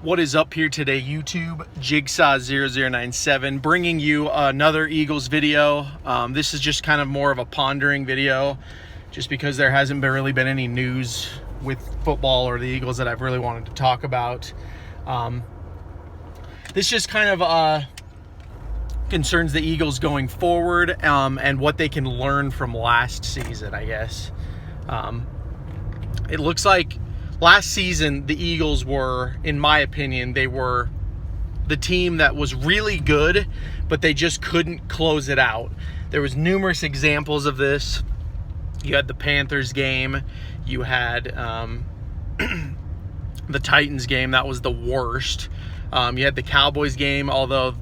What is up here today, YouTube? Jigsaw0097 bringing you another Eagles video. This is just kind of more of a pondering video just because there hasn't really been any news with football or the Eagles that I've really wanted to talk about. This just kind of concerns the Eagles going forward and what they can learn from last season, I guess. It looks like last season, the Eagles were, in my opinion, they were the team that was really good, but they just couldn't close it out. There was numerous examples of this. You had the Panthers game. You had the Titans game. That was the worst. You had the Cowboys game, although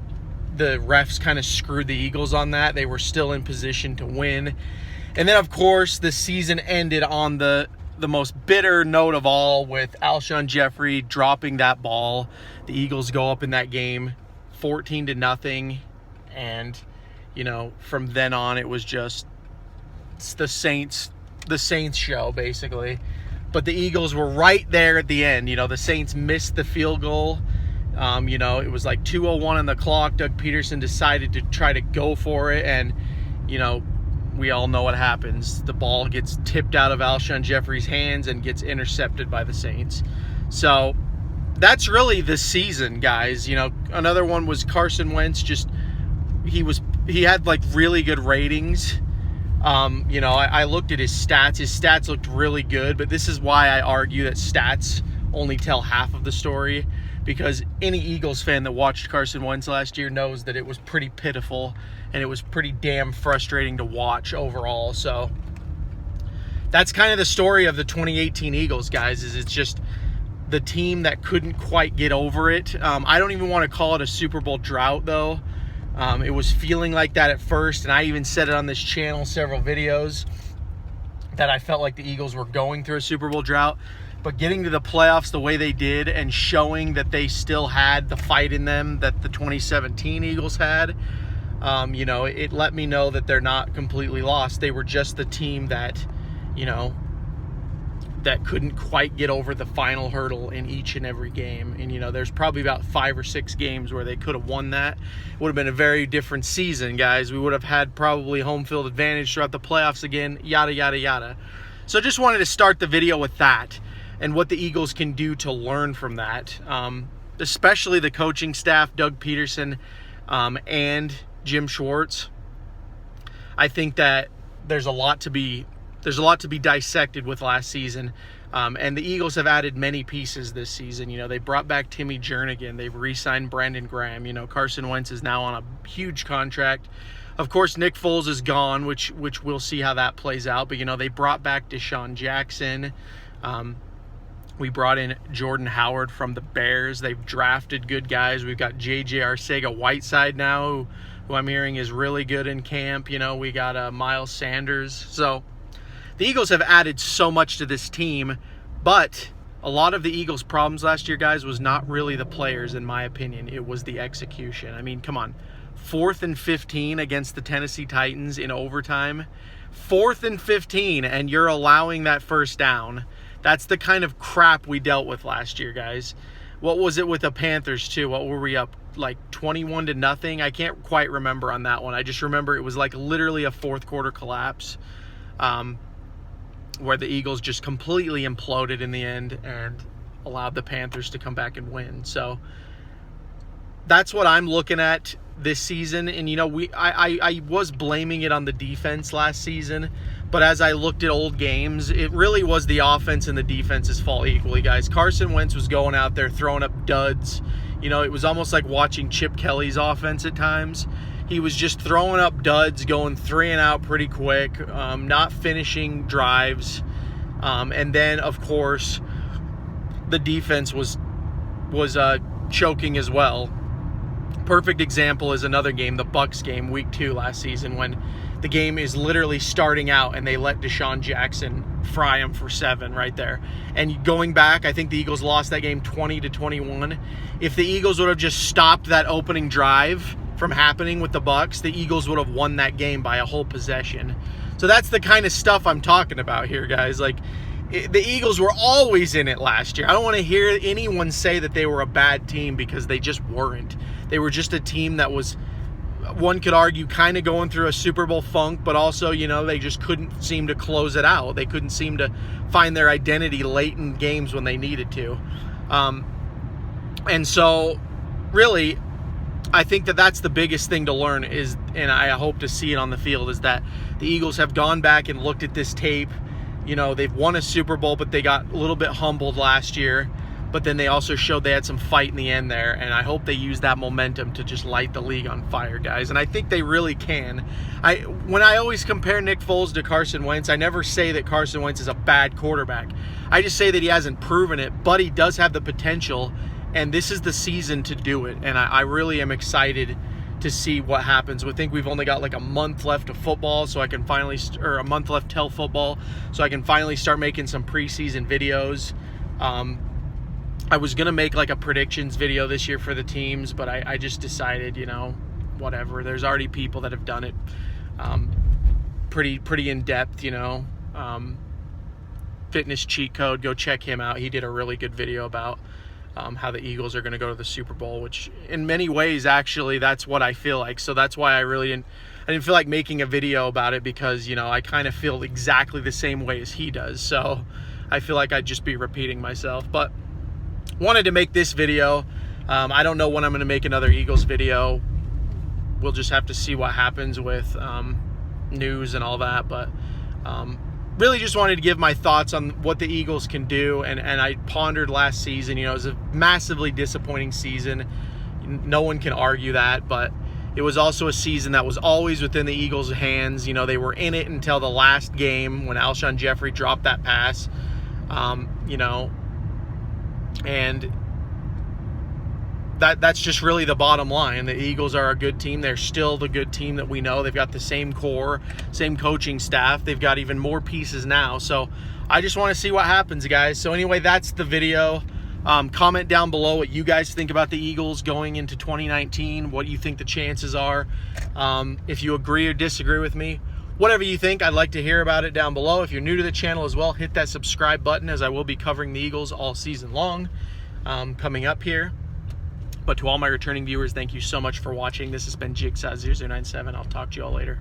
the refs kind of screwed the Eagles on that. They were still in position to win. And then, of course, the season ended on the most bitter note of all with Alshon Jeffrey dropping that ball. The Eagles go up in that game 14-0, and from then on it was just the Saints show basically. But the Eagles were right there at the end. The Saints missed the field goal. It was like 2:01 on the clock. Doug Peterson decided to try to go for it, and we all know what happens. The ball gets tipped out of Alshon Jeffrey's hands and gets intercepted by the Saints. So that's really the season, guys. Another one was Carson Wentz. He had like really good ratings. I looked at his stats. His stats looked really good, but this is why I argue that stats only tell half of the story, because any Eagles fan that watched Carson Wentz last year knows that it was pretty pitiful and it was pretty damn frustrating to watch overall. So that's kind of the story of the 2018 Eagles, guys, is it's just the team that couldn't quite get over it. I don't even want to call it a Super Bowl drought, though. It was feeling like that at first, and I even said it on this channel, several videos, that I felt like the Eagles were going through a Super Bowl drought. But getting to the playoffs the way they did and showing that they still had the fight in them that the 2017 Eagles had, it let me know that they're not completely lost. They were just the team that, that couldn't quite get over the final hurdle in each and every game. And, there's probably about 5 or 6 games where they could have won that. It would have been a very different season, guys. We would have had probably home field advantage throughout the playoffs again, yada, yada, yada. So just wanted to start the video with that and what the Eagles can do to learn from that, especially the coaching staff, Doug Peterson and Jim Schwartz. I think that there's a lot to be dissected with last season, and the Eagles have added many pieces this season. They brought back Timmy Jernigan. They've re-signed Brandon Graham. Carson Wentz is now on a huge contract. Of course, Nick Foles is gone, which we'll see how that plays out. But they brought back Deshaun Jackson. We brought in Jordan Howard from the Bears. They've drafted good guys. We've got J.J. Arcega-Whiteside now, who I'm hearing is really good in camp. We got Miles Sanders. So the Eagles have added so much to this team, but a lot of the Eagles' problems last year, guys, was not really the players, in my opinion. It was the execution. I mean, come on. 4th and 15 against the Tennessee Titans in overtime. 4th and 15, and you're allowing that first down. That's the kind of crap we dealt with last year, guys. What was it with the Panthers, too? What were we up, like 21-0? I can't quite remember on that one. I just remember it was like literally a fourth quarter collapse where the Eagles just completely imploded in the end and allowed the Panthers to come back and win. So that's what I'm looking at this season. And, I was blaming it on the defense last season. But as I looked at old games, it really was the offense and the defense's fault equally, guys. Carson Wentz was going out there throwing up duds. It was almost like watching Chip Kelly's offense at times. He was just throwing up duds, going 3 and out pretty quick, not finishing drives. And then, of course, the defense was choking as well. Perfect example is another game, the Bucs game, week 2 last season, when the game is literally starting out and they let Deshaun Jackson fry him for 7 right there. And going back, I think the Eagles lost that game 20-21. If the Eagles would have just stopped that opening drive from happening with the Bucs, the Eagles would have won that game by a whole possession. So that's the kind of stuff I'm talking about here, guys. Like, the Eagles were always in it last year. I don't want to hear anyone say that they were a bad team, because they just weren't. They were just a team that was, one could argue, kind of going through a Super Bowl funk, but also, you know, they just couldn't seem to close it out. They couldn't seem to find their identity late in games when they needed to. And so, really, I think that that's the biggest thing to learn is, and I hope to see it on the field, is that the Eagles have gone back and looked at this tape. You know, they've won a Super Bowl, but they got a little bit humbled last year. But then they also showed they had some fight in the end there, and I hope they use that momentum to just light the league on fire, guys. And I think they really can. When I always compare Nick Foles to Carson Wentz, I never say that Carson Wentz is a bad quarterback. I just say that he hasn't proven it, but he does have the potential, and this is the season to do it. And I really am excited to see what happens. We think we've only got like a month left of football, so I can finally, or a month left till football, so I can finally start making some preseason videos. I was going to make like a predictions video this year for the teams, but I just decided, you know, whatever. There's already people that have done it pretty in depth, you know. Fitness Cheat Code, go check him out. He did a really good video about how the Eagles are going to go to the Super Bowl, which in many ways, actually, that's what I feel like. So that's why I didn't feel like making a video about it, because, you know, I kind of feel exactly the same way as he does. So I feel like I'd just be repeating myself, but wanted to make this video. I don't know when I'm going to make another Eagles video. We'll just have to see what happens with news and all that, but really just wanted to give my thoughts on what the Eagles can do, and I pondered last season. You know, it was a massively disappointing season. No one can argue that, but it was also a season that was always within the Eagles' hands. You know, they were in it until the last game when Alshon Jeffrey dropped that pass, you know, and that's just really the bottom line. The Eagles are a good team. They're still the good team that we know. They've got the same core, same coaching staff. They've got even more pieces now. So I just want to see what happens, guys. So anyway, that's the video. Comment down below what you guys think about the Eagles going into 2019, what you think the chances are. If you agree or disagree with me, whatever you think, I'd like to hear about it down below. If you're new to the channel as well, hit that subscribe button, as I will be covering the Eagles all season long coming up here. But to all my returning viewers, thank you so much for watching. This has been Jigsaw097. I'll talk to you all later.